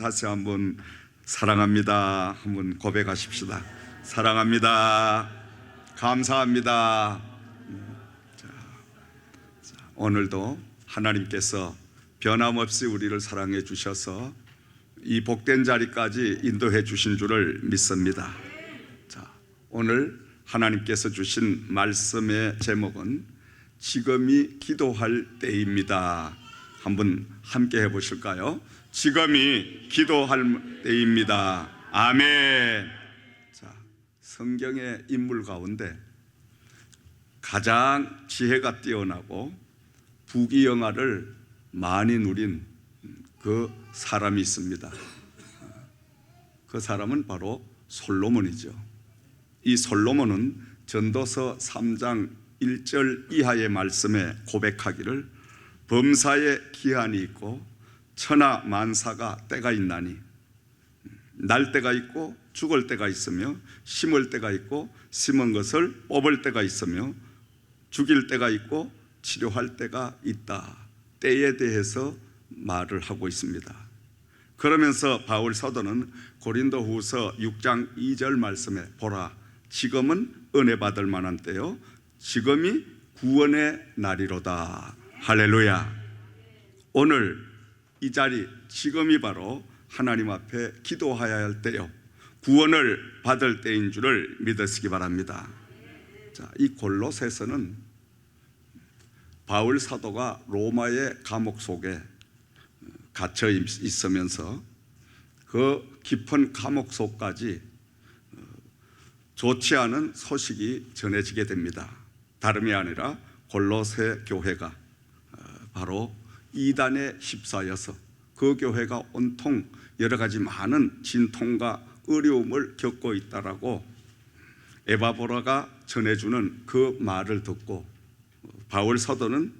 다시 한번 사랑합니다 한번 고백하십시다. 사랑합니다. 감사합니다. 오늘도 하나님께서 변함없이 우리를 사랑해 주셔서 이 복된 자리까지 인도해 주신 줄을 믿습니다. 자, 오늘 하나님께서 주신 말씀의 제목은 지금이 기도할 때입니다. 한번 함께 해보실까요? 지금이 기도할 때입니다. 아멘. 자, 성경의 인물 가운데 가장 지혜가 뛰어나고 부귀영화를 많이 누린 그 사람이 있습니다. 그 사람은 바로 솔로몬이죠. 이 솔로몬은 전도서 3장 1절 이하의 말씀에 고백하기를 범사에 기한이 있고 천하 만사가 때가 있나니 날 때가 있고 죽을 때가 있으며 심을 때가 있고 심은 것을 뽑을 때가 있으며 죽일 때가 있고 치료할 때가 있다. 때에 대해서 말을 하고 있습니다. 그러면서 바울 사도는 고린도후서 6장 2절 말씀에 보라 지금은 은혜 받을 만한 때요 지금이 구원의 날이로다. 할렐루야. 오늘 이 자리 지금이 바로 하나님 앞에 기도해야 할 때요 구원을 받을 때인 줄을 믿으시기 바랍니다. 자, 이 골로새서는 바울 사도가 로마의 감옥 속에 갇혀 있으면서 그 깊은 감옥 속까지 좋지 않은 소식이 전해지게 됩니다. 다름이 아니라 골로새 교회가 바로 이단에 휩싸여서 그 교회가 온통 여러 가지 많은 진통과 어려움을 겪고 있다라고 에바보라가 전해주는 그 말을 듣고 바울 사도는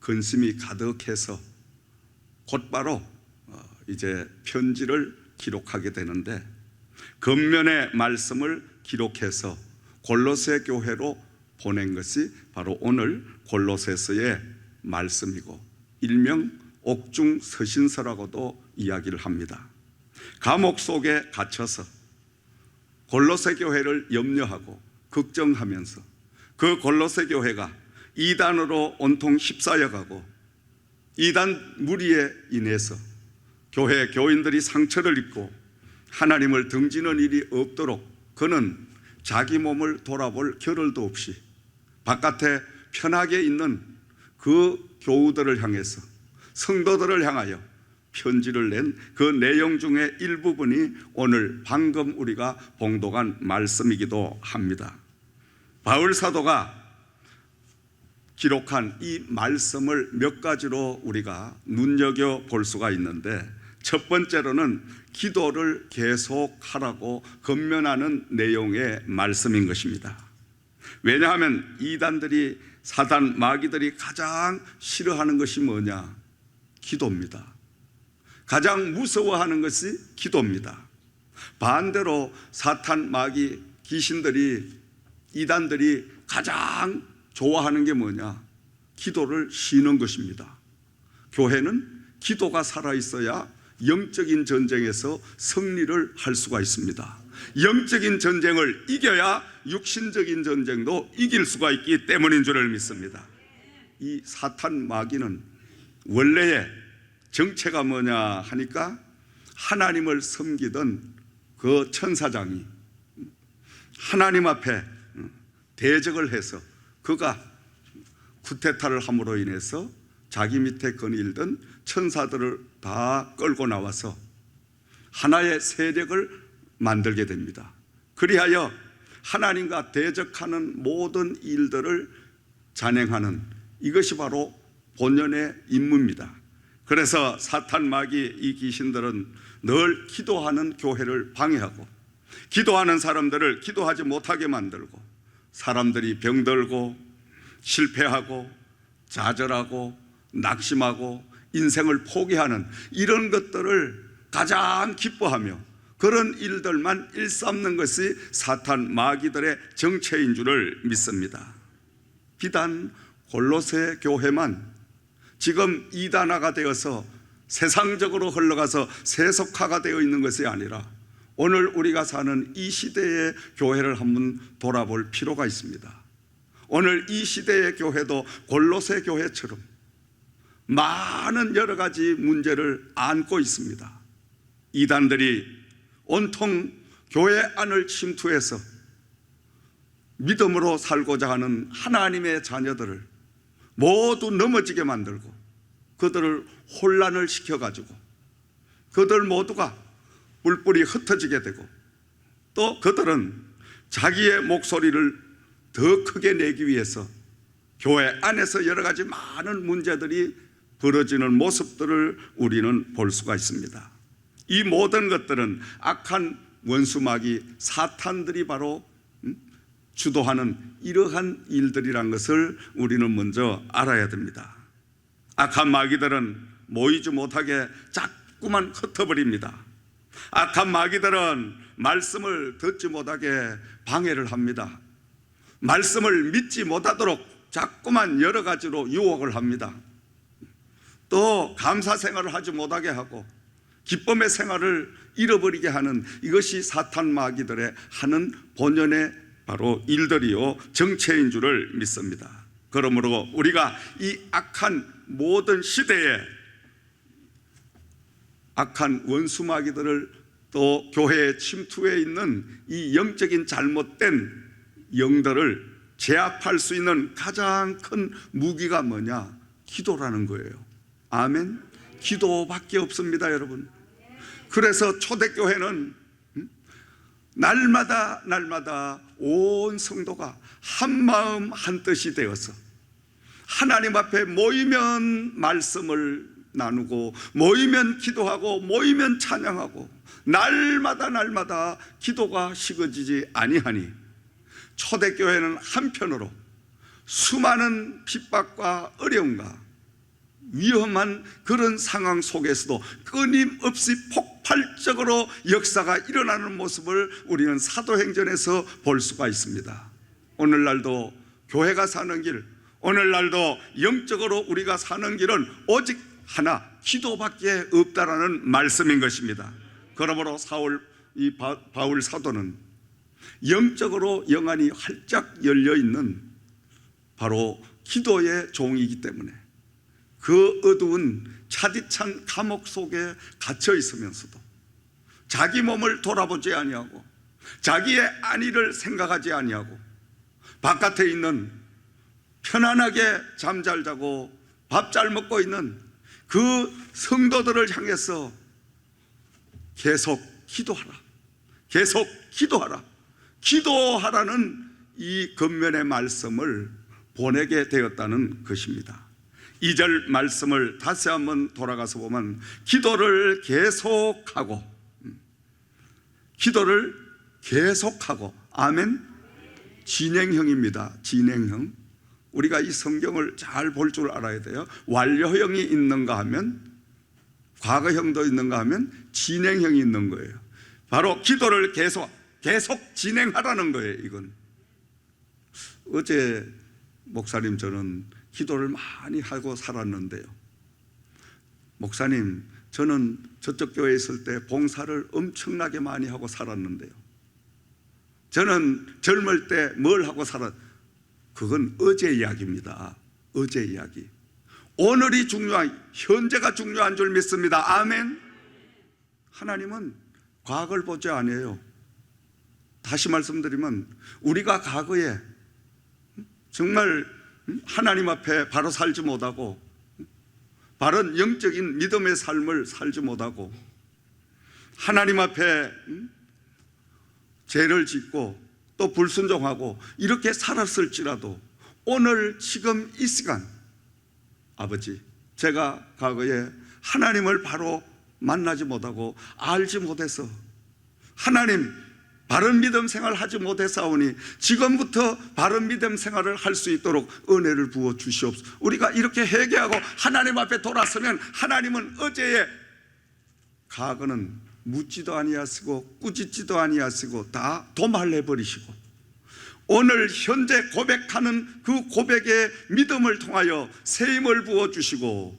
근심이 가득해서 곧바로 이제 편지를 기록하게 되는데 겉면의 말씀을 기록해서 골로새 교회로 보낸 것이 바로 오늘 골로새서의 말씀이고 일명 옥중 서신서라고도 이야기를 합니다. 감옥 속에 갇혀서 골로새 교회를 염려하고 걱정하면서 그 골로새 교회가 이단으로 온통 휩싸여가고 이단 무리에 인해서 교회 교인들이 상처를 입고 하나님을 등지는 일이 없도록 그는 자기 몸을 돌아볼 겨를도 없이 바깥에 편하게 있는 그 교우들을 향해서 성도들을 향하여 편지를 낸 그 내용 중에 일부분이 오늘 방금 우리가 봉독한 말씀이기도 합니다. 바울 사도가 기록한 이 말씀을 몇 가지로 우리가 눈여겨 볼 수가 있는데, 첫 번째로는 기도를 계속하라고 권면하는 내용의 말씀인 것입니다. 왜냐하면 이단들이, 사단 마귀들이 가장 싫어하는 것이 뭐냐? 기도입니다. 가장 무서워하는 것이 기도입니다. 반대로 사탄 마귀 귀신들이, 이단들이 가장 좋아하는 게 뭐냐? 기도를 쉬는 것입니다. 교회는 기도가 살아있어야 영적인 전쟁에서 승리를 할 수가 있습니다. 영적인 전쟁을 이겨야 육신적인 전쟁도 이길 수가 있기 때문인 줄을 믿습니다. 이 사탄 마귀는 원래의 정체가 뭐냐 하니까, 하나님을 섬기던 그 천사장이 하나님 앞에 대적을 해서 그가 쿠데타를 함으로 인해서 자기 밑에 거닐던 천사들을 다 끌고 나와서 하나의 세력을 만들게 됩니다. 그리하여 하나님과 대적하는 모든 일들을 잔행하는, 이것이 바로 본연의 임무입니다. 그래서 사탄 마귀 이 귀신들은 늘 기도하는 교회를 방해하고, 기도하는 사람들을 기도하지 못하게 만들고, 사람들이 병들고 실패하고 좌절하고 낙심하고 인생을 포기하는 이런 것들을 가장 기뻐하며 그런 일들만 일삼는 것이 사탄 마귀들의 정체인 줄을 믿습니다. 비단 골로새 교회만 지금 이단화가 되어서 세상적으로 흘러가서 세속화가 되어 있는 것이 아니라, 오늘 우리가 사는 이 시대의 교회를 한번 돌아볼 필요가 있습니다. 오늘 이 시대의 교회도 골로새 교회처럼 많은 여러 가지 문제를 안고 있습니다. 이단들이 온통 교회 안을 침투해서 믿음으로 살고자 하는 하나님의 자녀들을 모두 넘어지게 만들고, 그들을 혼란을 시켜가지고 그들 모두가 뿔뿔이 흩어지게 되고, 또 그들은 자기의 목소리를 더 크게 내기 위해서 교회 안에서 여러 가지 많은 문제들이 벌어지는 모습들을 우리는 볼 수가 있습니다. 이 모든 것들은 악한 원수마귀 사탄들이 바로 주도하는 이러한 일들이란 것을 우리는 먼저 알아야 됩니다. 악한 마귀들은 모이지 못하게 자꾸만 흩어버립니다. 악한 마귀들은 말씀을 듣지 못하게 방해를 합니다. 말씀을 믿지 못하도록 자꾸만 여러 가지로 유혹을 합니다. 또 감사 생활을 하지 못하게 하고 기쁨의 생활을 잃어버리게 하는, 이것이 사탄 마귀들의 하는 본연의 바로 일들이요 정체인 줄을 믿습니다. 그러므로 우리가 이 악한 모든 시대에 악한 원수 마귀들을, 또 교회에 침투해 있는 이 영적인 잘못된 영들을 제압할 수 있는 가장 큰 무기가 뭐냐? 기도라는 거예요. 아멘. 기도밖에 없습니다, 여러분. 그래서 초대교회는 날마다 온 성도가 한 마음 한 뜻이 되어서 하나님 앞에 모이면 말씀을 나누고, 모이면 기도하고, 모이면 찬양하고, 날마다 기도가 식어지지 아니하니, 초대교회는 한편으로 수많은 핍박과 어려움과 위험한 그런 상황 속에서도 끊임없이 폭발적으로 역사가 일어나는 모습을 우리는 사도행전에서 볼 수가 있습니다. 오늘날도 교회가 사는 길, 오늘날도 영적으로 우리가 사는 길은 오직 하나, 기도밖에 없다라는 말씀인 것입니다. 그러므로 바울 사도는 영적으로 영안이 활짝 열려 있는 바로 기도의 종이기 때문에 그 어두운 차디찬 감옥 속에 갇혀 있으면서도 자기 몸을 돌아보지 아니하고 자기의 안위를 생각하지 아니하고 바깥에 있는 편안하게 잠 잘 자고 밥 잘 먹고 있는 그 성도들을 향해서 계속 기도하라, 계속 기도하라, 기도하라는 이 겉면의 말씀을 보내게 되었다는 것입니다. 2절 말씀을 다시 한번 돌아가서 보면 기도를 계속하고, 기도를 계속하고, 아멘. 진행형입니다. 진행형. 우리가 이 성경을 잘 볼 줄 알아야 돼요. 완료형이 있는가 하면, 과거형도 있는가 하면 진행형이 있는 거예요. 바로 기도를 계속 진행하라는 거예요. 이건 어제 목사님, 저는 기도를 많이 하고 살았는데요, 목사님, 저는 저쪽 교회에 있을 때 봉사를 엄청나게 많이 하고 살았는데요, 저는 젊을 때 뭘 하고 그건 어제 이야기입니다. 어제 이야기. 오늘이 중요한, 현재가 중요한 줄 믿습니다. 아멘. 하나님은 과거를 보지 않아요. 다시 말씀드리면 우리가 과거에 정말 하나님 앞에 바로 살지 못하고, 바른 영적인 믿음의 삶을 살지 못하고, 하나님 앞에 죄를 짓고 또 불순종하고 이렇게 살았을지라도 오늘 지금 이 시간, 아버지, 제가 과거에 하나님을 바로 만나지 못하고 알지 못해서 하나님 바른 믿음 생활을 하지 못했사오니 지금부터 바른 믿음 생활을 할 수 있도록 은혜를 부어 주시옵소서. 우리가 이렇게 회개하고 하나님 앞에 돌아서면 하나님은 어제의 과거는 묻지도 아니하시고 꾸짖지도 아니하시고 다 도말해 버리시고, 오늘 현재 고백하는 그 고백의 믿음을 통하여 새 힘을 부어 주시고,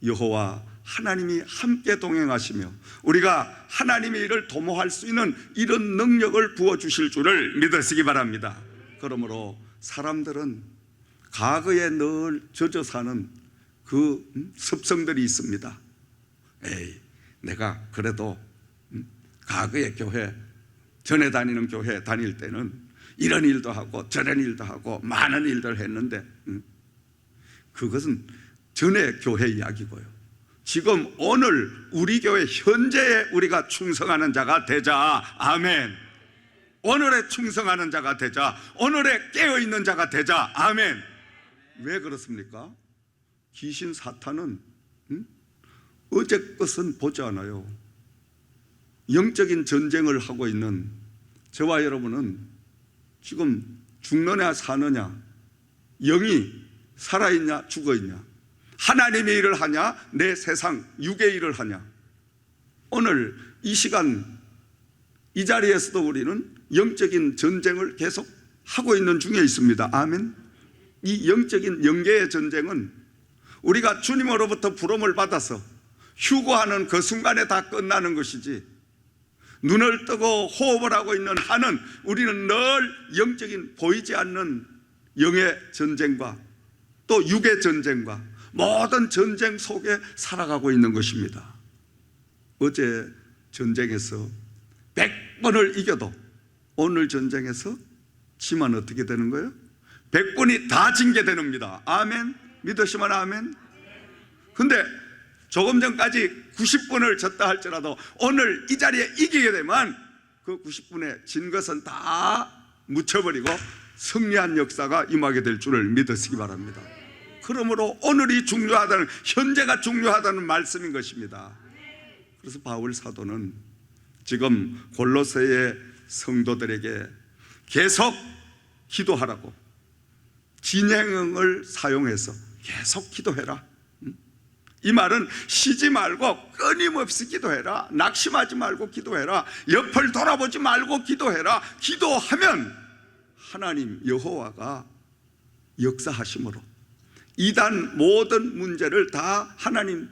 여호와 하나님이 함께 동행하시며 우리가 하나님의 일을 도모할 수 있는 이런 능력을 부어주실 줄을 믿으시기 바랍니다. 그러므로 사람들은 과거에 늘 젖어 사는 그 습성들이 있습니다. 에이, 내가 그래도 과거에 교회, 전에 다니는 교회 다닐 때는 이런 일도 하고 저런 일도 하고 많은 일들을 했는데, 그것은 전의 교회 이야기고요. 지금 오늘 우리 교회 현재에 우리가 충성하는 자가 되자. 아멘. 오늘에 충성하는 자가 되자. 오늘에 깨어있는 자가 되자. 아멘. 왜 그렇습니까? 귀신 사탄은 어제 것은 보지 않아요. 영적인 전쟁을 하고 있는 저와 여러분은 지금 죽느냐 사느냐, 영이 살아있냐 죽어있냐, 하나님의 일을 하냐 내 세상 육의 일을 하냐. 오늘 이 시간 이 자리에서도 우리는 영적인 전쟁을 계속 하고 있는 중에 있습니다. 아멘. 이 영적인 영계의 전쟁은 우리가 주님으로부터 부름을 받아서 휴거하는 그 순간에 다 끝나는 것이지, 눈을 뜨고 호흡을 하고 있는 한은 우리는 늘 영적인 보이지 않는 영의 전쟁과 또 육의 전쟁과 모든 전쟁 속에 살아가고 있는 것입니다. 어제 전쟁에서 100번을 이겨도 오늘 전쟁에서 지면 어떻게 되는 거예요? 100번이 다 징계되는입니다. 아멘. 믿으시면 아멘. 근데 조금 전까지 90번을 졌다 할지라도 오늘 이 자리에 이기게 되면 그 90분에 진 것은 다 묻혀버리고 승리한 역사가 임하게 될 줄을 믿으시기 바랍니다. 그러므로 오늘이 중요하다는, 현재가 중요하다는 말씀인 것입니다. 그래서 바울 사도는 지금 골로새의 성도들에게 계속 기도하라고, 진행을 사용해서 계속 기도해라. 이 말은 쉬지 말고 끊임없이 기도해라. 낙심하지 말고 기도해라. 옆을 돌아보지 말고 기도해라. 기도하면 하나님 여호와가 역사하심으로 이단 모든 문제를 다 하나님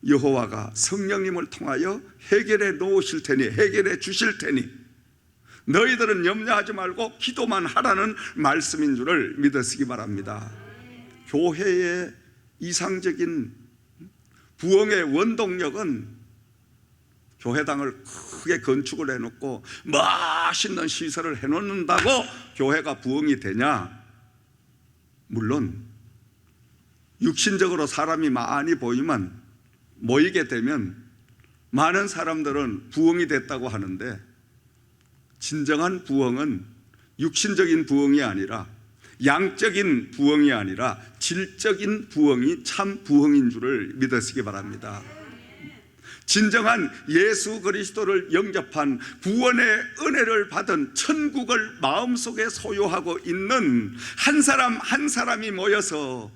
여호와가 성령님을 통하여 해결해 놓으실 테니, 해결해 주실 테니 너희들은 염려하지 말고 기도만 하라는 말씀인 줄을 믿으시기 바랍니다. 교회의 이상적인 부흥의 원동력은 교회당을 크게 건축을 해놓고 멋있는 시설을 해놓는다고 교회가 부흥이 되냐? 물론 육신적으로 사람이 많이 보이면, 모이게 되면 많은 사람들은 부흥이 됐다고 하는데, 진정한 부흥은 육신적인 부흥이 아니라 양적인 부흥이 아니라 질적인 부흥이 참 부흥인 줄을 믿으시기 바랍니다. 진정한 예수 그리스도를 영접한 구원의 은혜를 받은 천국을 마음속에 소유하고 있는 한 사람 한 사람이 모여서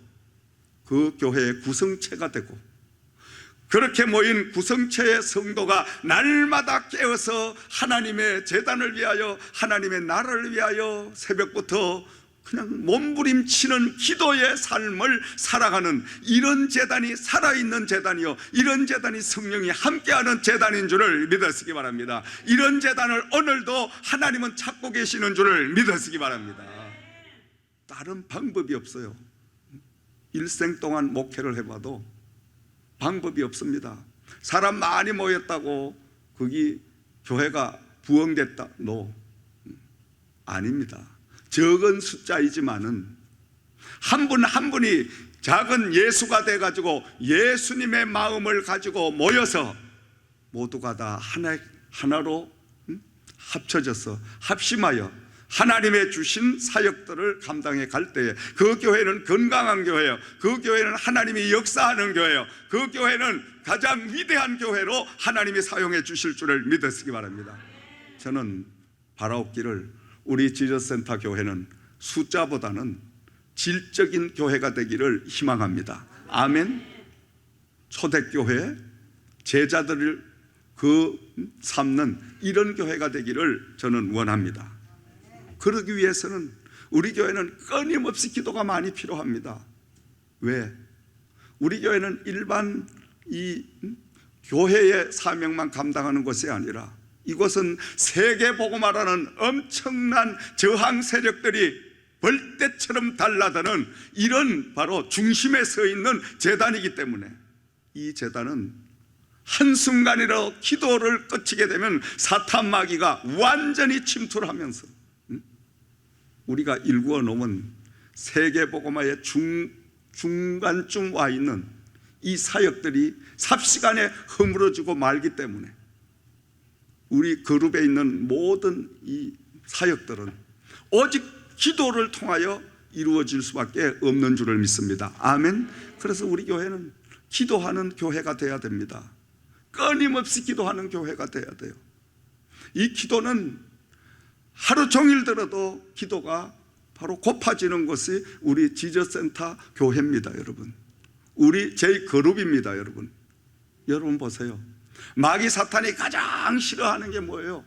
그 교회의 구성체가 되고, 그렇게 모인 구성체의 성도가 날마다 깨어서 하나님의 제단을 위하여, 하나님의 나라를 위하여 새벽부터 그냥 몸부림치는 기도의 삶을 살아가는, 이런 제단이 살아있는 제단이요, 이런 제단이 성령이 함께하는 제단인 줄을 믿으시기 바랍니다. 이런 제단을 오늘도 하나님은 찾고 계시는 줄을 믿으시기 바랍니다. 다른 방법이 없어요. 일생 동안 목회를 해봐도 방법이 없습니다. 사람 많이 모였다고 거기 교회가 부흥됐다? 아닙니다. 적은 숫자이지만은 한 분 한 분이 작은 예수가 돼가지고 예수님의 마음을 가지고 모여서 모두가 다 하나로 합쳐져서 합심하여 하나님의 주신 사역들을 감당해 갈 때에 그 교회는 건강한 교회예요. 그 교회는 하나님이 역사하는 교회예요. 그 교회는 가장 위대한 교회로 하나님이 사용해 주실 줄을 믿으시기 바랍니다. 저는 바라옵기를 우리 지저센터 교회는 숫자보다는 질적인 교회가 되기를 희망합니다. 아멘. 초대교회, 제자들을 삼는 이런 교회가 되기를 저는 원합니다. 그러기 위해서는 우리 교회는 끊임없이 기도가 많이 필요합니다. 왜? 우리 교회는 일반 이 교회의 사명만 감당하는 것이 아니라 이곳은 세계복음화라는 엄청난 저항 세력들이 벌떼처럼 달라드는 이런 바로 중심에 서 있는 제단이기 때문에 이 제단은 한순간이라도 기도를 끝이게 되면 사탄 마귀가 완전히 침투를 하면서 우리가 일구어 놓은 세계복음화의 중간쯤 와 있는 이 사역들이 삽시간에 허물어지고 말기 때문에 우리 그룹에 있는 모든 이 사역들은 오직 기도를 통하여 이루어질 수밖에 없는 줄을 믿습니다. 아멘. 그래서 우리 교회는 기도하는 교회가 돼야 됩니다. 끊임없이 기도하는 교회가 돼야 돼요. 이 기도는 하루 종일 들어도 기도가 바로 고파지는 것이 우리 지저센터 교회입니다. 여러분, 우리 제 그룹입니다. 여러분 보세요. 마귀 사탄이 가장 싫어하는 게 뭐예요?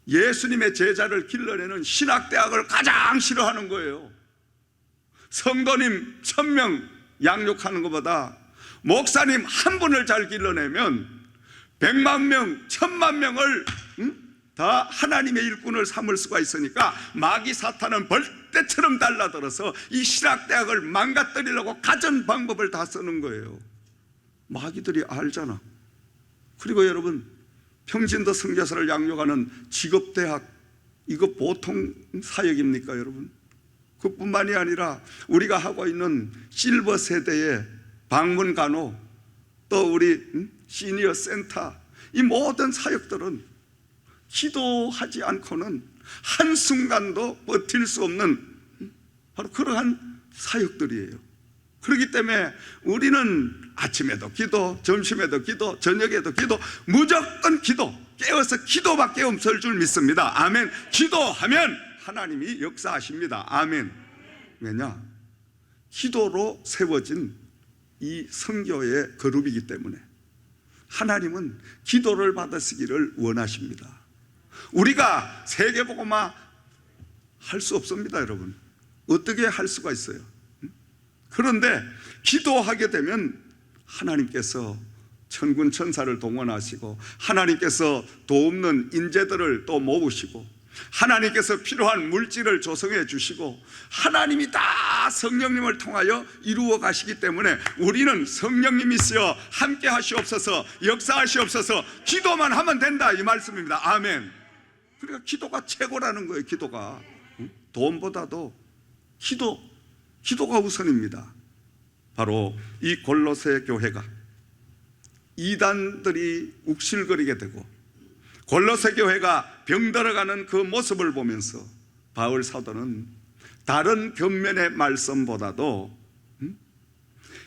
예수님의 제자를 길러내는 신학대학을 가장 싫어하는 거예요. 성도님 1000명 양육하는 것보다 목사님 한 분을 잘 길러내면 100만 명, 1000만 명을 다 하나님의 일꾼을 삼을 수가 있으니까 마귀 사탄은 벌떼처럼 달라들어서 이 신학대학을 망가뜨리려고 가전 방법을 다 쓰는 거예요. 마귀들이 알잖아. 그리고 여러분, 평진도 선교사를 양육하는 직업대학, 이거 보통 사역입니까 여러분? 그뿐만이 아니라 우리가 하고 있는 실버 세대의 방문간호, 또 우리 시니어 센터, 이 모든 사역들은 기도하지 않고는 한순간도 버틸 수 없는 바로 그러한 사역들이에요. 그렇기 때문에 우리는 아침에도 기도, 점심에도 기도, 저녁에도 기도, 무조건 기도, 깨어서 기도밖에 없을 줄 믿습니다. 아멘. 기도하면 하나님이 역사하십니다. 아멘. 왜냐? 기도로 세워진 이 선교의 그룹이기 때문에 하나님은 기도를 받으시기를 원하십니다. 우리가 세계복음화 할 수 없습니다. 여러분, 어떻게 할 수가 있어요? 그런데 기도하게 되면 하나님께서 천군 천사를 동원하시고 하나님께서 도움는 인재들을 또 모으시고 하나님께서 필요한 물질을 조성해 주시고 하나님이 다 성령님을 통하여 이루어 가시기 때문에 우리는 성령님이시여 함께 하시옵소서, 역사하시옵소서, 기도만 하면 된다, 이 말씀입니다. 아멘. 그러니까 기도가 최고라는 거예요. 기도가 돈보다도 기도가 우선입니다. 바로 이 골로새 교회가 이단들이 욱실거리게 되고 골로새 교회가 병들어가는 그 모습을 보면서 바울 사도는 다른 겉면의 말씀보다도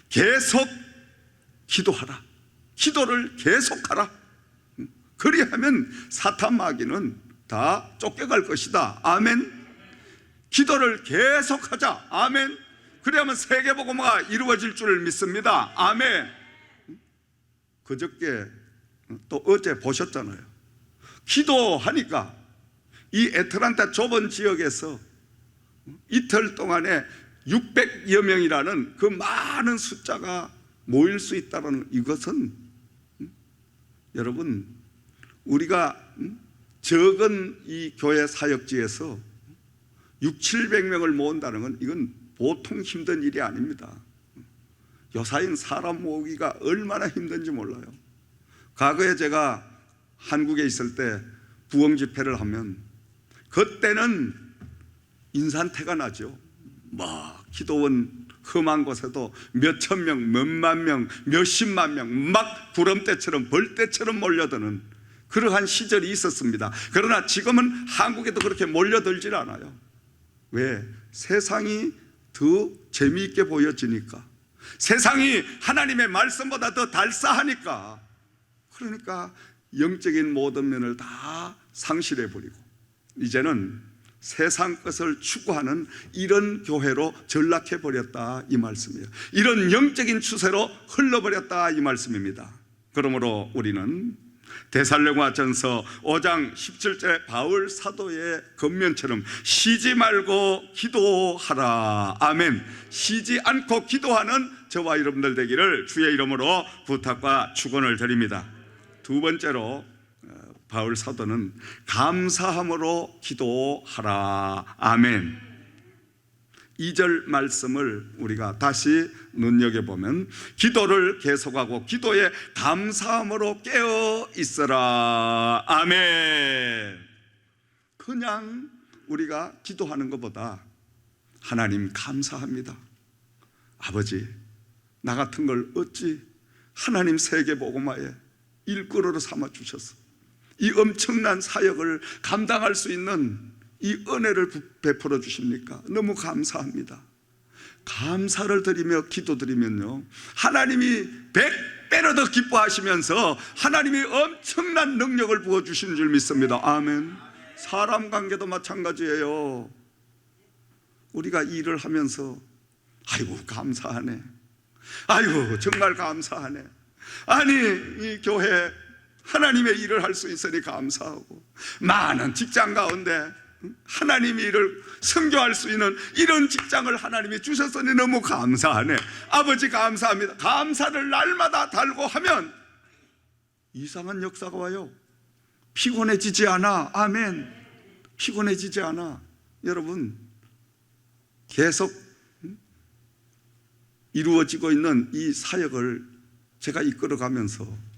계속 기도하라, 기도를 계속하라, 그리하면 사탄 마귀는 다 쫓겨갈 것이다. 아멘. 기도를 계속하자. 아멘. 그래야만 세계복음화가 이루어질 줄 믿습니다. 아멘. 그저께 또 어제 보셨잖아요. 기도하니까 이 애틀란타 좁은 지역에서 이틀 동안에 600여 명이라는 그 많은 숫자가 모일 수 있다는 이것은 여러분, 우리가 적은 이 교회 사역지에서 600~700명을 모은다는 건 이건 보통 힘든 일이 아닙니다. 요사인 사람 모으기가 얼마나 힘든지 몰라요. 과거에 제가 한국에 있을 때 부흥 집회를 하면 그때는 인산태가 나죠. 막 기도원 험한 곳에도 몇천 명, 몇만 명, 몇십만 명 막 구름대처럼 벌떼처럼 몰려드는 그러한 시절이 있었습니다. 그러나 지금은 한국에도 그렇게 몰려들질 않아요. 왜? 세상이 더 재미있게 보여지니까, 세상이 하나님의 말씀보다 더 달싸하니까, 그러니까 영적인 모든 면을 다 상실해버리고 이제는 세상 것을 추구하는 이런 교회로 전락해버렸다, 이 말씀이에요. 이런 영적인 추세로 흘러버렸다, 이 말씀입니다. 그러므로 우리는 데살로니가전서 5장 17절에 바울 사도의 겉면처럼 쉬지 말고 기도하라. 아멘. 쉬지 않고 기도하는 저와 여러분들 되기를 주의 이름으로 부탁과 축원을 드립니다. 두 번째로 바울 사도는 감사함으로 기도하라. 아멘. 2절 말씀을 우리가 다시 눈여겨보면 기도를 계속하고 기도에 감사함으로 깨어 있어라. 아멘. 그냥 우리가 기도하는 것보다 하나님 감사합니다. 아버지, 나 같은 걸 어찌 하나님 세계복음화에 일꾼으로 삼아주셔서 이 엄청난 사역을 감당할 수 있는 이 은혜를 베풀어 주십니까? 너무 감사합니다. 감사를 드리며 기도드리면요, 하나님이 100배로 더 기뻐하시면서 하나님이 엄청난 능력을 부어주시는 줄 믿습니다. 아멘. 사람 관계도 마찬가지예요. 우리가 일을 하면서 아이고 감사하네, 아이고 정말 감사하네, 아니 이 교회 하나님의 일을 할 수 있으니 감사하고, 많은 직장 가운데 하나님의 일을 선교할 수 있는 이런 직장을 하나님이 주셨으니 너무 감사하네. 아버지 감사합니다. 감사를 날마다 달고 하면 이상한 역사가 와요. 피곤해지지 않아. 아멘. 피곤해지지 않아. 여러분, 계속 이루어지고 있는 이 사역을 제가 이끌어가면서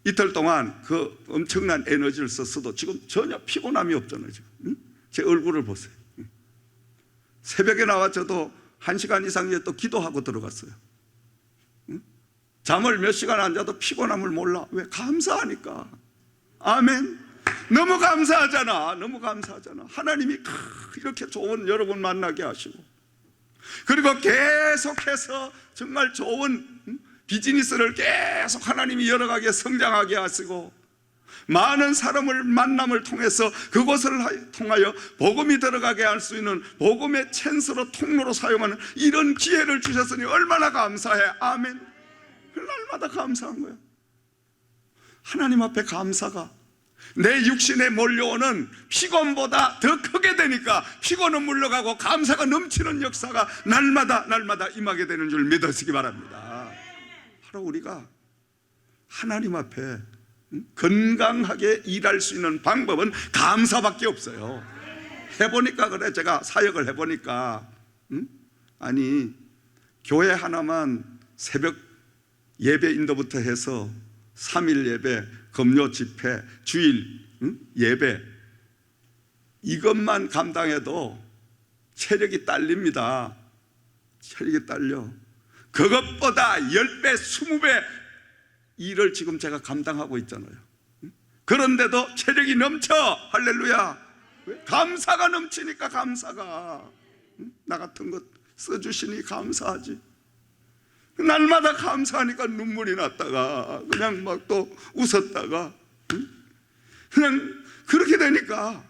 이틀 동안 그 엄청난 에너지를 썼어도 지금 전혀 피곤함이 없잖아요. 지금. 제 얼굴을 보세요. 새벽에 나와 저도 1시간 이상 또 기도하고 들어갔어요. 잠을 몇 시간 안 자도 피곤함을 몰라. 왜? 감사하니까. 아멘. 너무 감사하잖아. 너무 감사하잖아. 하나님이 이렇게 좋은 여러분 만나게 하시고, 그리고 계속해서 정말 좋은 비즈니스를 계속 하나님이 열어가게 성장하게 하시고, 많은 사람을 만남을 통해서 그곳을 통하여 복음이 들어가게 할 수 있는 복음의 찬스로 통로로 사용하는 이런 기회를 주셨으니 얼마나 감사해. 아멘. 날마다 감사한 거야. 하나님 앞에 감사가 내 육신에 몰려오는 피곤보다 더 크게 되니까 피곤은 물러가고 감사가 넘치는 역사가 날마다 임하게 되는 줄 믿으시기 바랍니다. 바로 우리가 하나님 앞에 건강하게 일할 수 있는 방법은 감사밖에 없어요. 해보니까 그래. 제가 사역을 해보니까 아니 교회 하나만 새벽 예배 인도부터 해서 3일 예배, 금요 집회, 주일 예배, 이것만 감당해도 체력이 딸립니다. 체력이 딸려. 그것보다 10배, 20배 일을 지금 제가 감당하고 있잖아요. 그런데도 체력이 넘쳐. 할렐루야. 왜? 감사가 넘치니까. 감사가. 나 같은 것 써주시니 감사하지. 날마다 감사하니까 눈물이 났다가 그냥 막 또 웃었다가 그냥 그렇게 되니까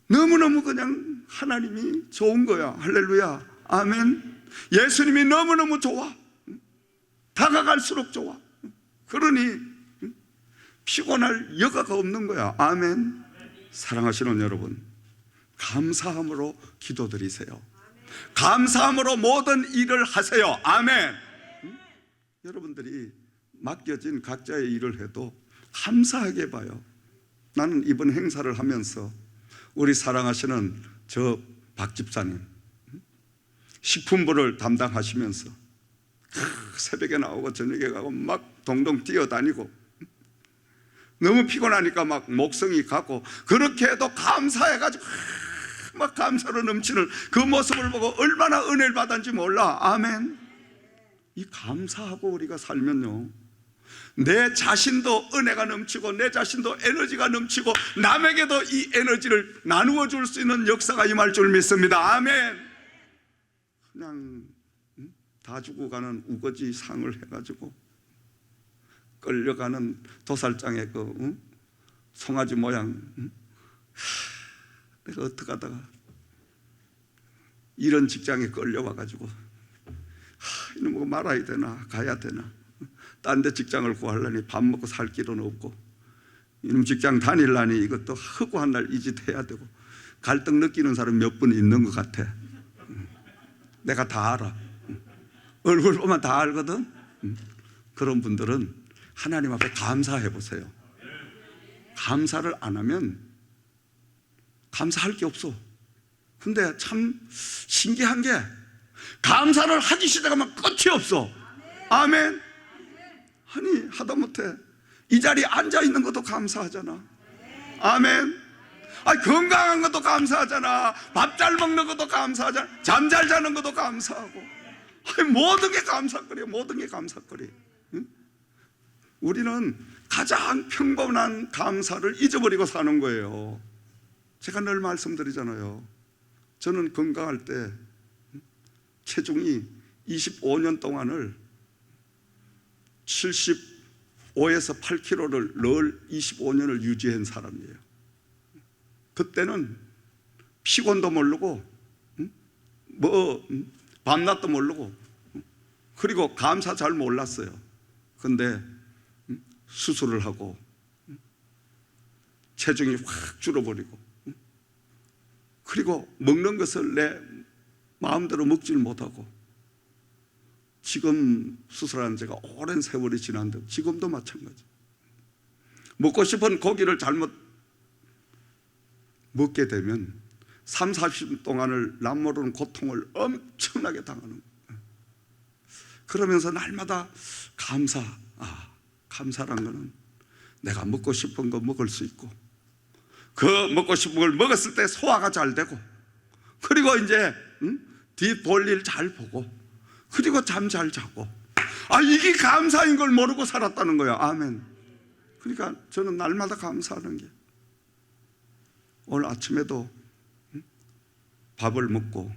너무너무 그냥 하나님이 좋은 거야. 할렐루야, 아멘. 예수님이 너무너무 좋아. 다가갈수록 좋아. 그러니 피곤할 여가가 없는 거야. 아멘. 사랑하시는 여러분, 감사함으로 기도드리세요. 감사함으로 모든 일을 하세요. 아멘. 여러분들이 맡겨진 각자의 일을 해도 감사하게 봐요. 나는 이번 행사를 하면서 우리 사랑하시는 저 박 집사님 식품부를 담당하시면서 새벽에 나오고 저녁에 가고 막 동동 뛰어다니고 너무 피곤하니까 막 목성이 가고 그렇게 해도 감사해가지고 막 감사로 넘치는 그 모습을 보고 얼마나 은혜를 받았는지 몰라. 아멘. 이 감사하고 우리가 살면요, 내 자신도 은혜가 넘치고 내 자신도 에너지가 넘치고 남에게도 이 에너지를 나누어 줄 수 있는 역사가 임할 줄 믿습니다. 아멘. 그냥 다 주고 가는 우거지 상을 해가지고 끌려가는 도살장의 그 송아지 모양, 내가 어떻게 하다가 이런 직장에 끌려와가지고 이놈 말아야 되나 가야 되나, 딴 데 직장을 구하려니 밥 먹고 살 길은 없고 이놈 직장 다닐라니 이것도 허구한 날 이 짓 해야 되고 갈등 느끼는 사람 몇 분 있는 것 같아. 내가 다 알아. 얼굴 보면 다 알거든. 그런 분들은 하나님 앞에 감사해 보세요. 감사를 안 하면 감사할 게 없어. 근데 참 신기한 게 감사를 하기 시작하면 끝이 없어. 아멘. 아니 하다못해 이 자리에 앉아 있는 것도 감사하잖아. 아멘. 아니, 건강한 것도 감사하잖아. 밥 잘 먹는 것도 감사하잖아. 잠 잘 자는 것도 감사하고. 아니, 모든 게 감사거리야. 모든 게 감사거리. 응? 우리는 가장 평범한 감사를 잊어버리고 사는 거예요. 제가 늘 말씀드리잖아요. 저는 건강할 때 체중이 25년 동안을 75에서 8kg를 늘 25년을 유지한 사람이에요. 그때는 피곤도 모르고 밤낮도 모르고 그리고 감사 잘 몰랐어요. 근데 수술을 하고 체중이 확 줄어버리고 그리고 먹는 것을 내 마음대로 먹질 못하고 지금 수술한 지가 오랜 세월이 지난데 지금도 마찬가지. 먹고 싶은 고기를 잘못 먹게 되면 3, 40분 동안을 남모르는 고통을 엄청나게 당하는 거예요. 그러면서 날마다 감사란 거는 내가 먹고 싶은 거 먹을 수 있고 그 먹고 싶은 걸 먹었을 때 소화가 잘 되고 그리고 이제 뒷 볼일 잘 보고 그리고 잠 잘 자고 이게 감사인 걸 모르고 살았다는 거예요. 아멘. 그러니까 저는 날마다 감사하는 게 오늘 아침에도 밥을 먹고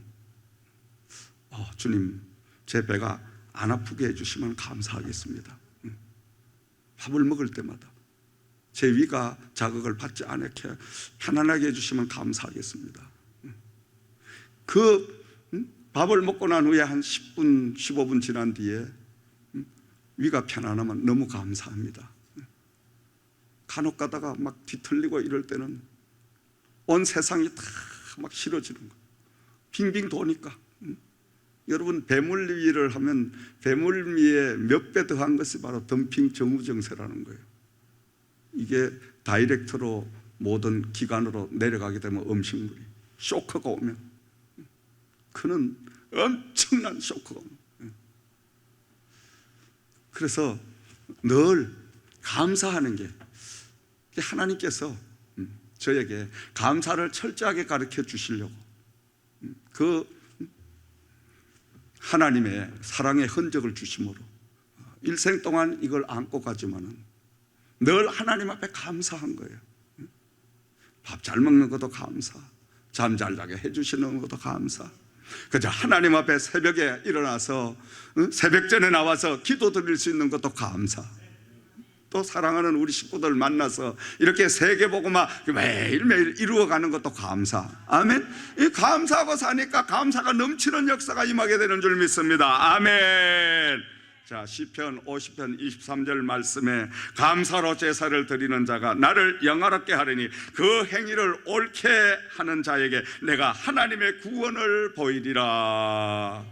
주님 제 배가 안 아프게 해주시면 감사하겠습니다. 밥을 먹을 때마다 제 위가 자극을 받지 않게 편안하게 해주시면 감사하겠습니다. 그 밥을 먹고 난 후에 한 10분, 15분 지난 뒤에 위가 편안하면 너무 감사합니다. 간혹 가다가 막 뒤틀리고 이럴 때는 온 세상이 다 막 싫어지는 거예요. 빙빙 도니까. 여러분 배물 위를 하면 배물 위에 몇 배 더한 것이 바로 덤핑 정우정세라는 거예요. 이게 다이렉트로 모든 기관으로 내려가게 되면 음식물이 쇼크가 오면 그는 엄청난 쇼크가 옵니다. 그래서 늘 감사하는 게 하나님께서 저에게 감사를 철저하게 가르쳐 주시려고 그 하나님의 사랑의 흔적을 주심으로 일생 동안 이걸 안고 가지만은 늘 하나님 앞에 감사한 거예요. 밥 잘 먹는 것도 감사, 잠 잘 자게 해주시는 것도 감사. 그저 하나님 앞에 새벽에 일어나서 새벽전에 나와서 기도 드릴 수 있는 것도 감사. 또 사랑하는 우리 식구들 만나서 이렇게 세계복음화 매일매일 이루어가는 것도 감사. 아멘. 이 감사하고 사니까 감사가 넘치는 역사가 임하게 되는 줄 믿습니다. 아멘. 자, 시편 50편 23절 말씀에 감사로 제사를 드리는 자가 나를 영화롭게 하리니 그 행위를 옳게 하는 자에게 내가 하나님의 구원을 보이리라.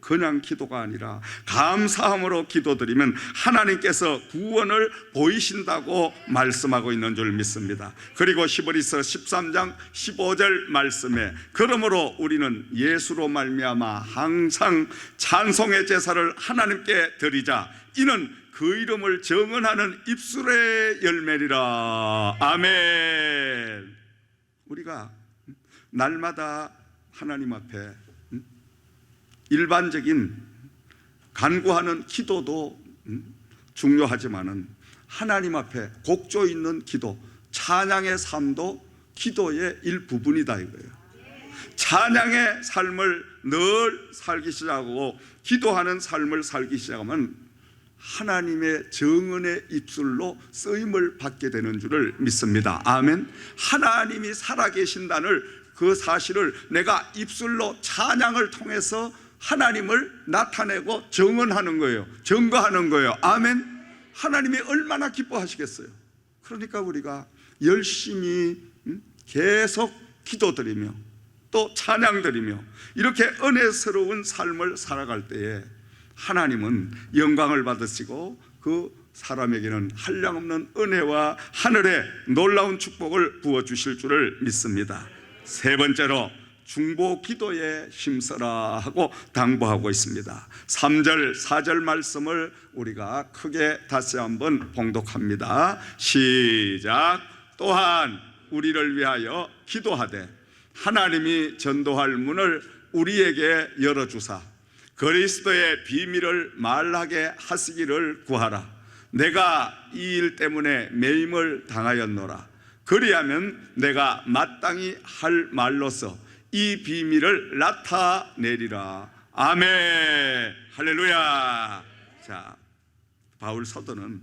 그냥 기도가 아니라 감사함으로 기도드리면 하나님께서 구원을 보이신다고 말씀하고 있는 줄 믿습니다. 그리고 히브리서 13장 15절 말씀에 그러므로 우리는 예수로 말미암아 항상 찬송의 제사를 하나님께 드리자. 이는 그 이름을 정언하는 입술의 열매리라. 아멘. 우리가 날마다 하나님 앞에 일반적인 간구하는 기도도 중요하지만은 하나님 앞에 곡조 있는 기도, 찬양의 삶도 기도의 일부분이다 이거예요. 찬양의 삶을 늘 살기 시작하고 기도하는 삶을 살기 시작하면 하나님의 정언의 입술로 쓰임을 받게 되는 줄을 믿습니다. 아멘. 하나님이 살아계신다는 그 사실을 내가 입술로 찬양을 통해서 하나님을 나타내고 정언하는 거예요. 증거하는 거예요. 아멘. 하나님이 얼마나 기뻐하시겠어요. 그러니까 우리가 열심히 계속 기도드리며 또 찬양드리며 이렇게 은혜스러운 삶을 살아갈 때에 하나님은 영광을 받으시고 그 사람에게는 한량없는 은혜와 하늘의 놀라운 축복을 부어주실 줄을 믿습니다. 세 번째로 중보 기도에 힘써라 하고 당부하고 있습니다. 3절 4절 말씀을 우리가 크게 다시 한번 봉독합니다. 시작. 또한 우리를 위하여 기도하되 하나님이 전도할 문을 우리에게 열어주사 그리스도의 비밀을 말하게 하시기를 구하라. 내가 이 일 때문에 매임을 당하였노라. 그리하면 내가 마땅히 할 말로서 이 비밀을 나타내리라. 아멘. 할렐루야. 자, 바울 사도는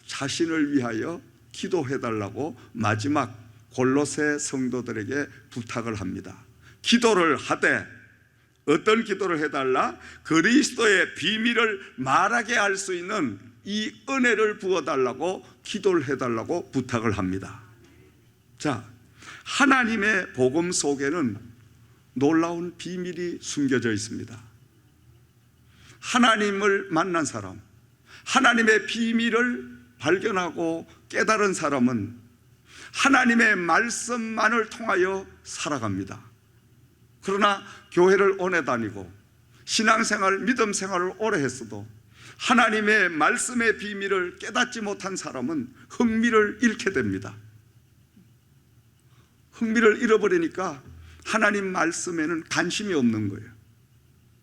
자신을 위하여 기도해달라고 마지막 골로새 성도들에게 부탁을 합니다. 기도를 하되 어떤 기도를 해달라? 그리스도의 비밀을 말하게 할 수 있는 이 은혜를 부어달라고 기도를 해달라고 부탁을 합니다. 자, 하나님의 복음 속에는 놀라운 비밀이 숨겨져 있습니다. 하나님을 만난 사람, 하나님의 비밀을 발견하고 깨달은 사람은 하나님의 말씀만을 통하여 살아갑니다. 그러나 교회를 오래 다니고 신앙생활, 믿음생활을 오래 했어도 하나님의 말씀의 비밀을 깨닫지 못한 사람은 흥미를 잃게 됩니다. 흥미를 잃어버리니까 하나님 말씀에는 관심이 없는 거예요.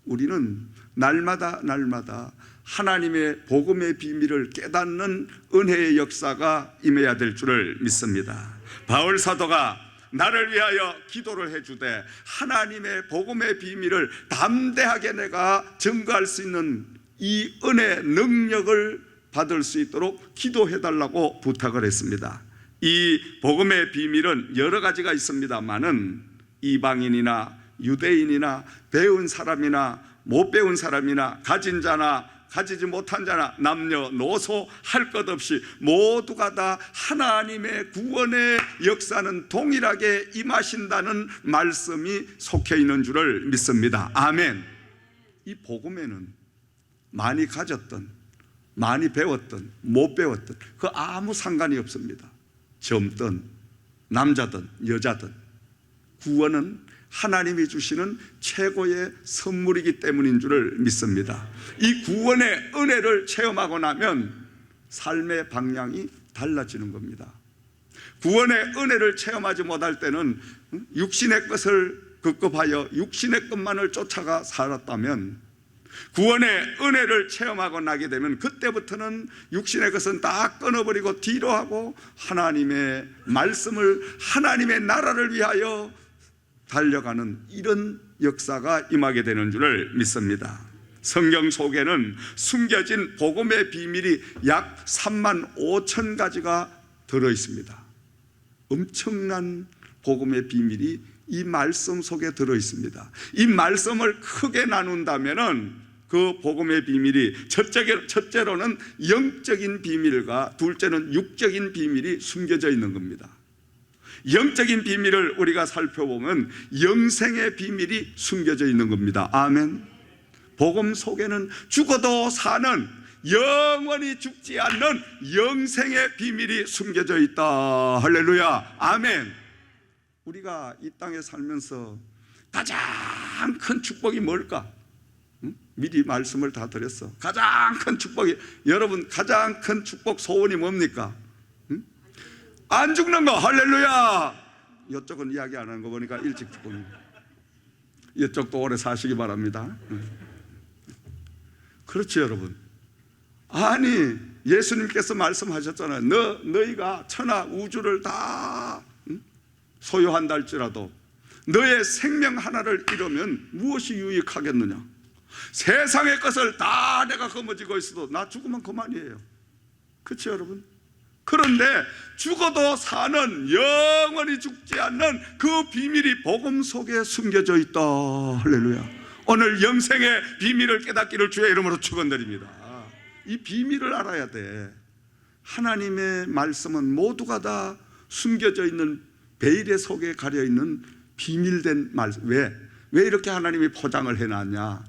우리는 날마다 하나님의 복음의 비밀을 깨닫는 은혜의 역사가 임해야 될 줄을 믿습니다. 바울 사도가 나를 위하여 기도를 해주되 하나님의 복음의 비밀을 담대하게 내가 증거할 수 있는 이 은혜 능력을 받을 수 있도록 기도해달라고 부탁을 했습니다. 이 복음의 비밀은 여러 가지가 있습니다만은 이방인이나 유대인이나 배운 사람이나 못 배운 사람이나 가진 자나 가지지 못한 자나 남녀노소 할 것 없이 모두가 다 하나님의 구원의 역사는 동일하게 임하신다는 말씀이 속해 있는 줄을 믿습니다. 아멘. 이 복음에는 많이 가졌던, 많이 배웠던, 못 배웠던 그 아무 상관이 없습니다. 젊든 남자든 여자든 구원은 하나님이 주시는 최고의 선물이기 때문인 줄을 믿습니다. 이 구원의 은혜를 체험하고 나면 삶의 방향이 달라지는 겁니다. 구원의 은혜를 체험하지 못할 때는 육신의 것을 급급하여 육신의 것만을 쫓아가 살았다면 구원의 은혜를 체험하고 나게 되면 그때부터는 육신의 것은 다 끊어버리고 뒤로 하고 하나님의 말씀을, 하나님의 나라를 위하여 달려가는 이런 역사가 임하게 되는 줄을 믿습니다. 성경 속에는 숨겨진 복음의 비밀이 약 3만 5천 가지가 들어있습니다. 엄청난 복음의 비밀이 이 말씀 속에 들어있습니다. 이 말씀을 크게 나눈다면은 그 복음의 비밀이 첫째로는 영적인 비밀과 둘째는 육적인 비밀이 숨겨져 있는 겁니다. 영적인 비밀을 우리가 살펴보면 영생의 비밀이 숨겨져 있는 겁니다. 아멘. 복음 속에는 죽어도 사는, 영원히 죽지 않는 영생의 비밀이 숨겨져 있다. 할렐루야. 아멘. 우리가 이 땅에 살면서 가장 큰 축복이 뭘까? 미리 말씀을 다 드렸어. 가장 큰 축복이, 여러분 가장 큰 축복 소원이 뭡니까? 안 죽는 거. 할렐루야. 이쪽은 이야기 안 하는 거 보니까 일찍 죽습니다. 이쪽도 오래 사시기 바랍니다. 그렇지 여러분. 아니 예수님께서 말씀하셨잖아요. 너희가 천하 우주를 다 소유한다 할지라도 너의 생명 하나를 잃으면 무엇이 유익하겠느냐? 세상의 것을 다 내가 거머쥐고 있어도 나 죽으면 그만이에요. 그렇죠 여러분? 그런데 죽어도 사는, 영원히 죽지 않는 그 비밀이 복음 속에 숨겨져 있다. 할렐루야. 오늘 영생의 비밀을 깨닫기를 주의 이름으로 축원드립니다. 이 비밀을 알아야 돼. 하나님의 말씀은 모두가 다 숨겨져 있는 베일의 속에 가려있는 비밀된 말씀. 왜 이렇게 하나님이 포장을 해놨냐?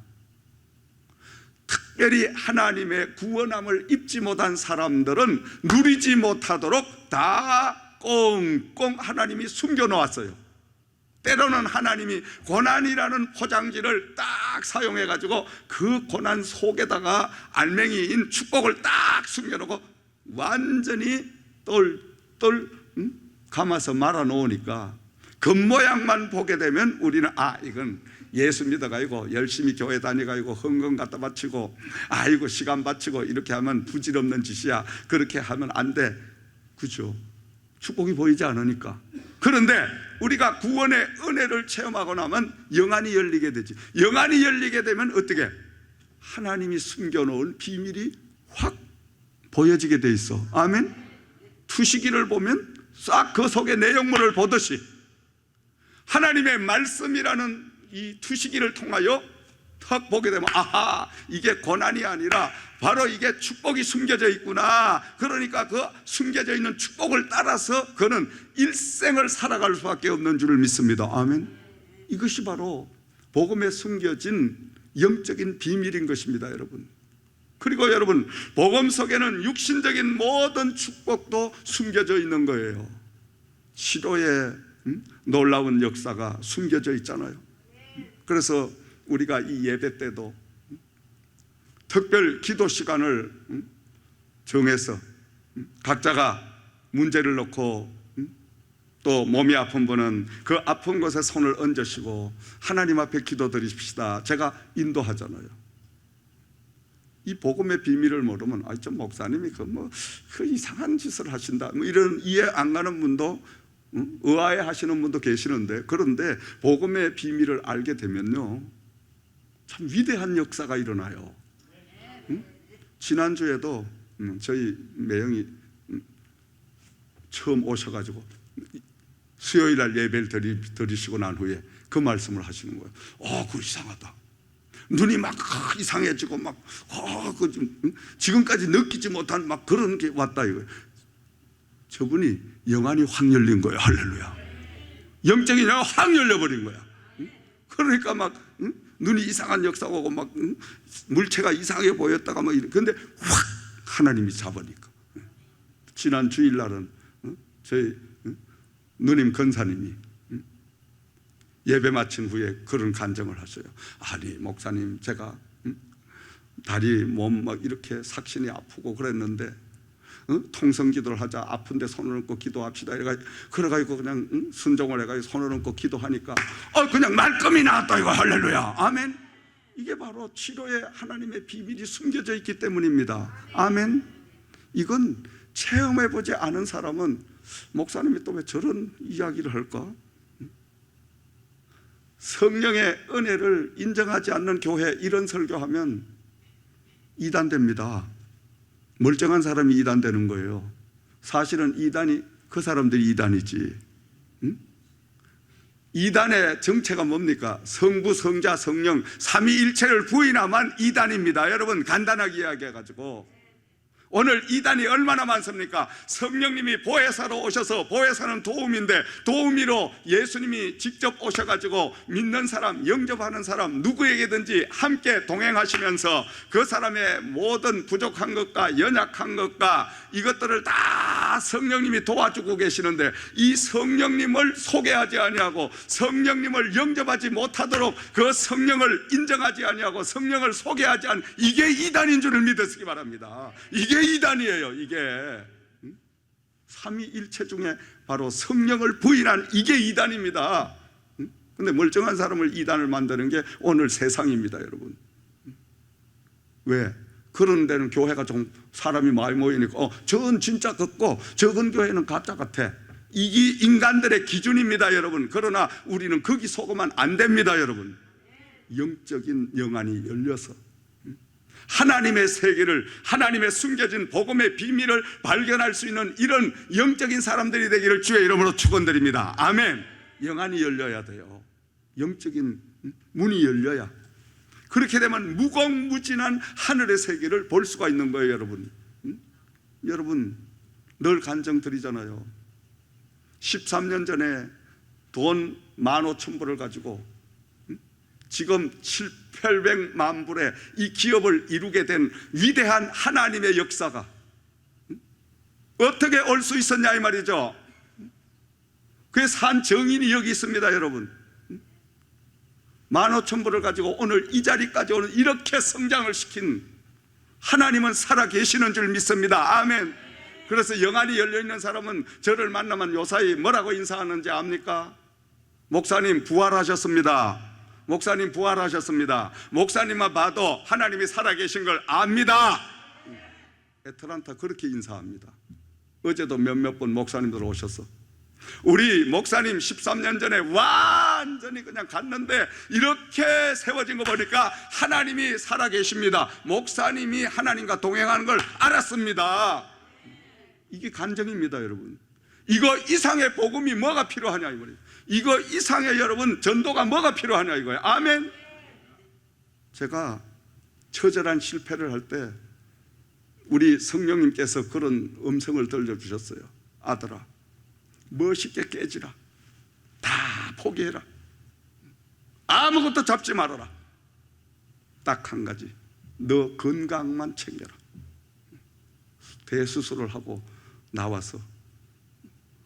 특별히 하나님의 구원함을 입지 못한 사람들은 누리지 못하도록 다 꽁꽁 하나님이 숨겨놓았어요. 때로는 하나님이 고난이라는 포장지를 딱 사용해가지고 그 고난 속에다가 알맹이인 축복을 딱 숨겨놓고 완전히 똘똘 감아서 말아놓으니까 겉모양만 보게 되면 우리는 이건 예수 믿어가지고 열심히 교회 다니가지고 헌금 갖다 바치고 아이고 시간 바치고 이렇게 하면 부질없는 짓이야. 그렇게 하면 안 돼. 그죠? 축복이 보이지 않으니까. 그런데 우리가 구원의 은혜를 체험하고 나면 영안이 열리게 되지. 영안이 열리게 되면 어떻게? 하나님이 숨겨놓은 비밀이 확 보여지게 돼 있어. 아멘. 투시기를 보면 싹 그 속의 내용물을 보듯이 하나님의 말씀이라는 이 투시기를 통하여 턱 보게 되면 아하, 이게 고난이 아니라 바로 이게 축복이 숨겨져 있구나. 그러니까 그 숨겨져 있는 축복을 따라서 그는 일생을 살아갈 수밖에 없는 줄을 믿습니다. 아멘. 이것이 바로 복음에 숨겨진 영적인 비밀인 것입니다, 여러분. 그리고 여러분, 복음 속에는 육신적인 모든 축복도 숨겨져 있는 거예요. 치료의 놀라운 역사가 숨겨져 있잖아요. 그래서 우리가 이 예배 때도 특별 기도 시간을 정해서 각자가 문제를 놓고 또 몸이 아픈 분은 그 아픈 곳에 손을 얹으시고 하나님 앞에 기도드립시다. 제가 인도하잖아요. 이 복음의 비밀을 모르면 좀 목사님이 그 이상한 짓을 하신다 이런 이해 안 가는 분도 의아해 하시는 분도 계시는데, 그런데 복음의 비밀을 알게 되면요 참 위대한 역사가 일어나요. 지난주에도 저희 매형이 처음 오셔가지고 수요일날 예배를 드리시고 난 후에 그 말씀을 하시는 거예요. 그거 이상하다. 눈이 막 이상해지고 지금까지 느끼지 못한 그런 게 왔다 이거예요. 저분이 영안이 확 열린 거예요. 할렐루야. 영적인 영이 확 열려버린 거야. 그러니까 눈이 이상한 역사가 오고 물체가 이상하게 보였다가 근데 확 하나님이 잡으니까. 지난 주일날은 저희 누님 권사님이 예배 마친 후에 그런 간증을 하셔요. 아니 목사님, 제가 다리 몸 이렇게 삭신이 아프고 그랬는데 통성기도를 하자. 아픈데 손을 얹고 기도합시다. 그래가지고 그냥 순종을 해가지고 손을 얹고 기도하니까 그냥 말끔히 나왔다 이거. 할렐루야. 아멘. 이게 바로 치료에 하나님의 비밀이 숨겨져 있기 때문입니다. 아멘. 이건 체험해보지 않은 사람은 목사님이 또 왜 저런 이야기를 할까? 성령의 은혜를 인정하지 않는 교회 이런 설교하면 이단됩니다. 멀쩡한 사람이 이단되는 거예요. 사실은 이단이 그 사람들이 이단이지. 이단의 정체가 뭡니까? 성부, 성자, 성령 삼위일체를 부인하면 이단입니다. 여러분 간단하게 이야기해가지고 오늘 이단이 얼마나 많습니까? 성령님이 보혜사로 오셔서, 보혜사는 도우미인데 도우미로 예수님이 직접 오셔가지고 믿는 사람, 영접하는 사람 누구에게든지 함께 동행하시면서 그 사람의 모든 부족한 것과 연약한 것과 이것들을 다 성령님이 도와주고 계시는데 이 성령님을 소개하지 아니하고 성령님을 영접하지 못하도록 그 성령을 인정하지 아니하고 성령을 소개하지 않은, 이게 이단인 줄을 믿으시기 바랍니다. 이게 이단이에요. 이게 삼위일체 중에 바로 성령을 부인한 이게 이단입니다. 근데 멀쩡한 사람을 이단을 만드는 게 오늘 세상입니다. 여러분, 왜? 그런 데는 교회가 좀 사람이 많이 모이니까 저건 진짜 같고 저건 교회는 가짜 같아. 이게 인간들의 기준입니다. 여러분, 그러나 우리는 거기 속으면 안 됩니다. 여러분, 영적인 영안이 열려서 하나님의 세계를, 하나님의 숨겨진 복음의 비밀을 발견할 수 있는 이런 영적인 사람들이 되기를 주의 이름으로 축원드립니다. 아멘. 영안이 열려야 돼요. 영적인 문이 열려야. 그렇게 되면 무궁무진한 하늘의 세계를 볼 수가 있는 거예요. 여러분, 여러분 늘 간증 드리잖아요. 13년 전에 돈 15,000불을 가지고 지금 700만 불의 이 기업을 이루게 된 위대한 하나님의 역사가 어떻게 올 수 있었냐 이 말이죠. 그의 산 정인이 여기 있습니다. 여러분, 15,000불을 가지고 오늘 이 자리까지 오는 이렇게 성장을 시킨 하나님은 살아계시는 줄 믿습니다. 아멘. 그래서 영안이 열려있는 사람은 저를 만나면 요사이 뭐라고 인사하는지 압니까? 목사님 부활하셨습니다. 목사님 부활하셨습니다. 목사님만 봐도 하나님이 살아계신 걸 압니다. 애틀란타 그렇게 인사합니다. 어제도 몇몇 분 목사님들 오셔서 우리 목사님 13년 전에 완전히 그냥 갔는데 이렇게 세워진 거 보니까 하나님이 살아계십니다. 목사님이 하나님과 동행하는 걸 알았습니다. 이게 간증입니다. 여러분, 이거 이상의 복음이 뭐가 필요하냐 이 말이에요. 이거 이상의 여러분 전도가 뭐가 필요하냐 이거예요. 아멘. 제가 처절한 실패를 할 때 우리 성령님께서 그런 음성을 들려주셨어요. 아들아, 멋있게 깨지라. 다 포기해라. 아무것도 잡지 말아라. 딱 한 가지, 너 건강만 챙겨라. 대수술을 하고 나와서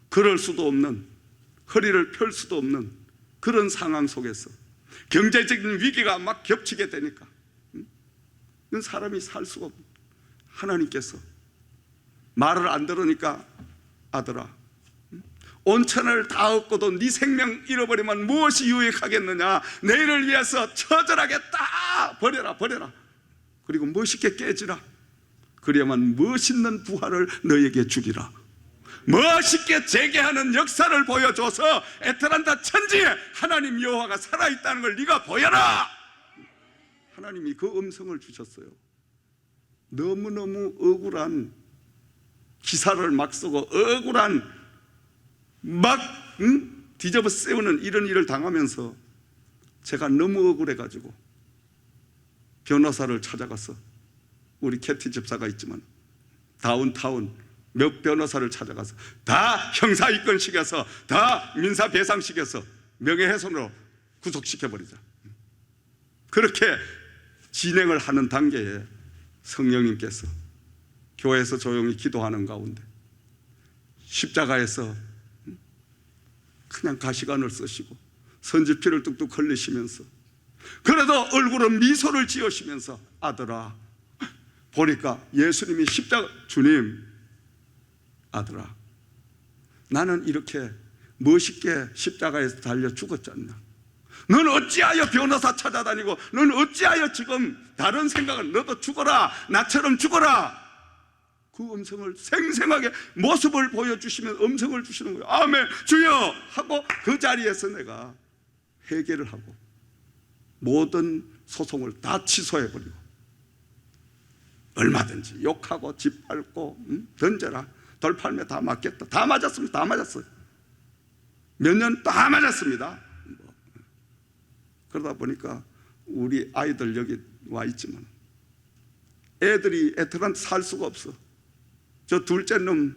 그럴 수도 없는, 허리를 펼 수도 없는 그런 상황 속에서 경제적인 위기가 막 겹치게 되니까 사람이 살 수가 없는, 하나님께서 말을 안 들으니까 아들아, 온천을 다 얻고도 네 생명 잃어버리면 무엇이 유익하겠느냐. 내일을 위해서 처절하게 다 버려라. 그리고 멋있게 깨지라. 그래야만 멋있는 부활을 너에게 주리라. 멋있게 재개하는 역사를 보여줘서 애틀란타 천지에 하나님 여호와가 살아있다는 걸 네가 보여라. 하나님이 그 음성을 주셨어요. 너무너무 억울한 기사를 막 쓰고 억울한 막 뒤집어 세우는 이런 일을 당하면서 제가 너무 억울해가지고 변호사를 찾아가서, 우리 캐티 집사가 있지만 다운타운 몇 변호사를 찾아가서 다 형사입건시켜서 다 민사배상시켜서 명예훼손으로 구속시켜버리자. 그렇게 진행을 하는 단계에 성령님께서 교회에서 조용히 기도하는 가운데 십자가에서 그냥 가시관을 쓰시고 선지피를 뚝뚝 흘리시면서 그래도 얼굴은 미소를 지으시면서 아들아, 보니까 예수님이 십자가, 주님, 아들아, 나는 이렇게 멋있게 십자가에서 달려 죽었지 않나. 넌 어찌하여 변호사 찾아다니고, 넌 어찌하여 지금 다른 생각을, 너도 죽어라, 나처럼 죽어라. 그 음성을 생생하게 모습을 보여주시면 음성을 주시는 거예요. 아멘, 주여 하고 그 자리에서 내가 해결을 하고 모든 소송을 다 취소해버리고, 얼마든지 욕하고 짓밟고 던져라, 돌팔매 다 맞겠다. 다 맞았습니다. 다 맞았어요. 몇 년 다 맞았습니다. 그러다 보니까 우리 아이들 여기 와 있지만 애들한테 살 수가 없어. 저 둘째 놈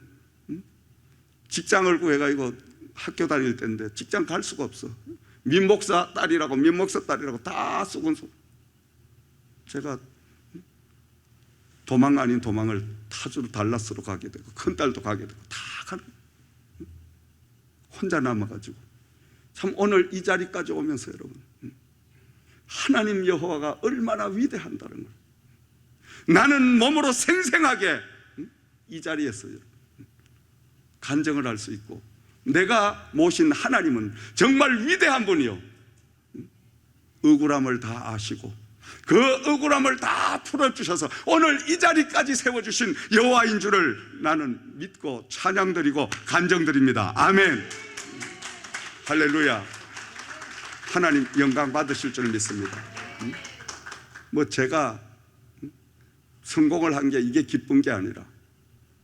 직장을 구해가지고 학교 다닐 때인데 직장 갈 수가 없어. 민목사 딸이라고 다 썩은 속. 제가 도망 아닌 도망을 타주로 달라스로 가게 되고, 큰딸도 가게 되고 다 가는, 혼자 남아가지고. 참 오늘 이 자리까지 오면서 여러분, 하나님 여호와가 얼마나 위대한다는 걸 나는 몸으로 생생하게 이 자리에서 간증을 할 수 있고, 내가 모신 하나님은 정말 위대한 분이요, 억울함을 다 아시고 그 억울함을 다 풀어주셔서 오늘 이 자리까지 세워주신 여호와인 줄을 나는 믿고 찬양드리고 간증드립니다. 아멘. 할렐루야. 하나님 영광 받으실 줄 믿습니다. 제가 성공을 한 게 이게 기쁜 게 아니라,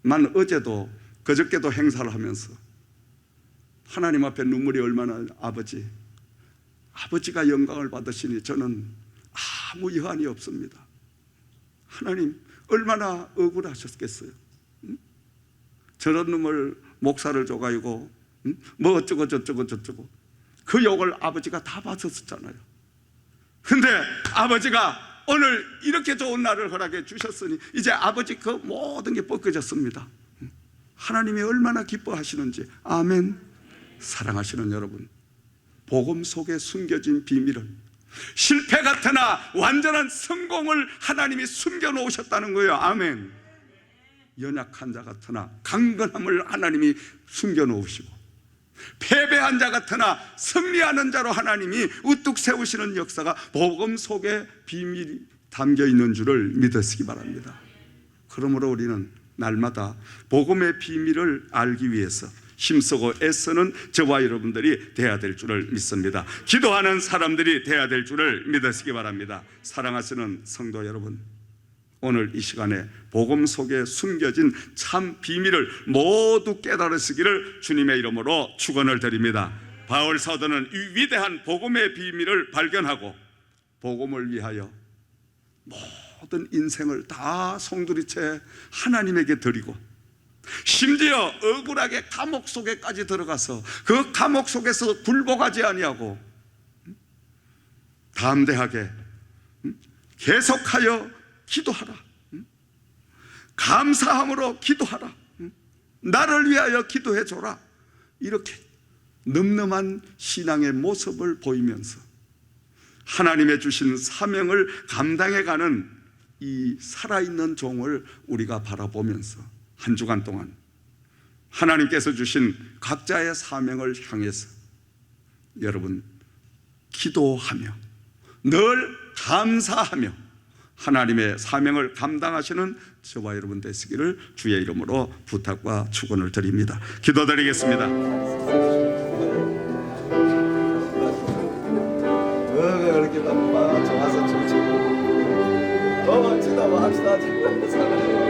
난 어제도 그저께도 행사를 하면서 하나님 앞에 눈물이 얼마나, 아버지가 영광을 받으시니 저는 아무 여한이 없습니다. 하나님 얼마나 억울하셨겠어요. 저런 놈을 목사를 줘가지고 뭐 어쩌고 저쩌고 그 욕을 아버지가 다 받았었잖아요. 근데 아버지가 오늘 이렇게 좋은 날을 허락해 주셨으니 이제 아버지 그 모든 게 벗겨졌습니다. 하나님이 얼마나 기뻐하시는지. 아멘. 사랑하시는 여러분, 복음 속에 숨겨진 비밀은 실패 같으나 완전한 성공을 하나님이 숨겨놓으셨다는 거예요. 아멘. 연약한 자 같으나 강건함을 하나님이 숨겨놓으시고, 패배한 자 같으나 승리하는 자로 하나님이 우뚝 세우시는 역사가 복음 속에 비밀이 담겨 있는 줄을 믿으시기 바랍니다. 그러므로 우리는 날마다 복음의 비밀을 알기 위해서 힘쓰고 애쓰는 저와 여러분들이 되어야 될 줄을 믿습니다. 기도하는 사람들이 되어야 될 줄을 믿으시기 바랍니다. 사랑하시는 성도 여러분, 오늘 이 시간에 복음 속에 숨겨진 참 비밀을 모두 깨달으시기를 주님의 이름으로 축원을 드립니다. 바울 사도는 이 위대한 복음의 비밀을 발견하고 복음을 위하여 모든 인생을 다 송두리째 하나님에게 드리고, 심지어 억울하게 감옥 속에까지 들어가서 그 감옥 속에서 굴복하지 아니하고 담대하게 계속하여 기도하라, 감사함으로 기도하라, 나를 위하여 기도해 줘라, 이렇게 늠름한 신앙의 모습을 보이면서 하나님의 주신 사명을 감당해가는 이 살아있는 종을 우리가 바라보면서 한 주간 동안 하나님께서 주신 각자의 사명을 향해서 여러분 기도하며 늘 감사하며 하나님의 사명을 감당하시는 저와 여러분 되시기를 주의 이름으로 부탁과 축원을 드립니다. 기도드리겠습니다. 그렇게 바빠 좋아서 좋지. 더 멋지다 합시다.